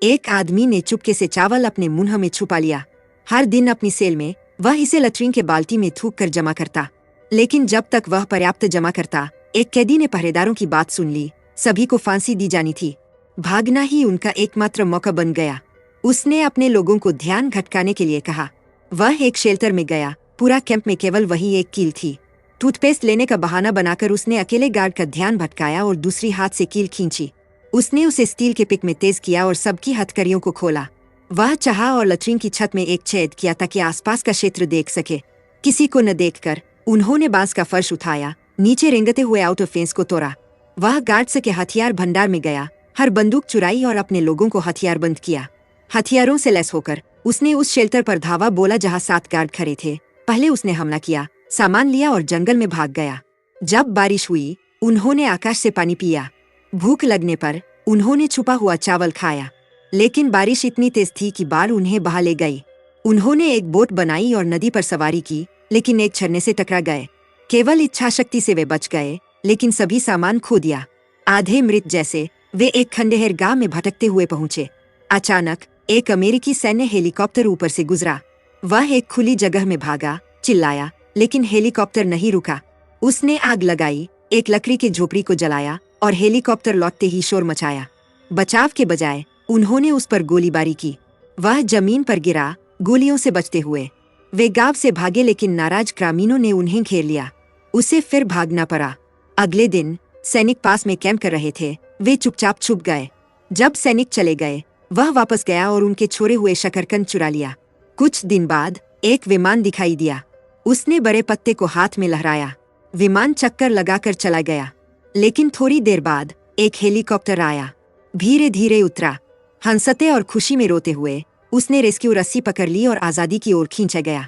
एक आदमी ने चुपके से चावल अपने मुंह में छुपा लिया। हर दिन अपनी सेल में वह इसे लैट्रिन के बाल्टी में थूक कर जमा करता, लेकिन जब तक वह पर्याप्त जमा करता, एक कैदी ने पहरेदारों की बात सुन ली। सभी को फांसी दी जानी थी। भागना ही उनका एकमात्र मौका बन गया। उसने अपने लोगों को ध्यान भटकाने के लिए कहा। वह एक शेल्टर में गया। पूरा कैंप में केवल वही एक कील थी। टूथपेस्ट लेने का बहाना बनाकर उसने अकेले गार्ड का ध्यान भटकाया और दूसरी हाथ से कील खींची। उसने उसे स्टील के पिक में तेज किया और सबकी हथकड़ियों को खोला। वह चाहा और लैट्रिन की छत में एक छेद किया ताकि आसपास का क्षेत्र देख सके। किसी को न देखकर उन्होंने बांस का फर्श उठाया, नीचे रेंगते हुए आउट ऑफ फेंस को तोड़ा। वह गार्ड्स के हथियार भंडार में गया, हर बंदूक चुराई और अपने लोगों को हथियारबंद किया। हथियारों से लैस होकर उसने उस शेल्टर पर धावा बोला जहां 7 गार्ड खड़े थे। पहले उसने हमला किया, सामान लिया और जंगल में भाग गया। जब बारिश हुई, उन्होंने आकाश से पानी पिया। भूख लगने पर उन्होंने छुपा हुआ चावल खाया, लेकिन बारिश इतनी तेज थी कि बाढ़ उन्हें बहा ले गई। उन्होंने एक बोट बनाई और नदी पर सवारी की, लेकिन एक झरने से टकरा गए। केवल इच्छा शक्ति से वे बच गए, लेकिन सभी सामान खो दिया। आधे मृत जैसे वे एक खंडहर गांव में भटकते हुए पहुंचे। अचानक एक अमेरिकी सैन्य हेलीकॉप्टर ऊपर से गुजरा। वह एक खुली जगह में भागा, चिल्लाया, लेकिन हेलीकॉप्टर नहीं रुका। उसने आग लगाई, एक लकड़ी की झोपड़ी को जलाया और हेलीकॉप्टर लौटते ही शोर मचाया। बचाव के बजाय उन्होंने उस पर गोलीबारी की। वह जमीन पर गिरा, गोलियों से बचते हुए। वे गांव से भागे, लेकिन नाराज ग्रामीणों ने उन्हें घेर लिया। उसे फिर भागना पड़ा। अगले दिन सैनिक पास में कैंप कर रहे थे। वे चुपचाप छुप गए। जब सैनिक चले गए, वह वापस गया और उनके छोड़े हुए शकरकंद चुरा लिया। कुछ दिन बाद एक विमान दिखाई दिया। उसने बड़े पत्ते को हाथ में लहराया। विमान चक्कर लगाकर चला गया, लेकिन थोड़ी देर बाद एक हेलीकॉप्टर आया। धीरे धीरे उतरा। हंसते और खुशी में रोते हुए उसने रेस्क्यू रस्सी पकड़ ली और आजादी की ओर खींचा गया।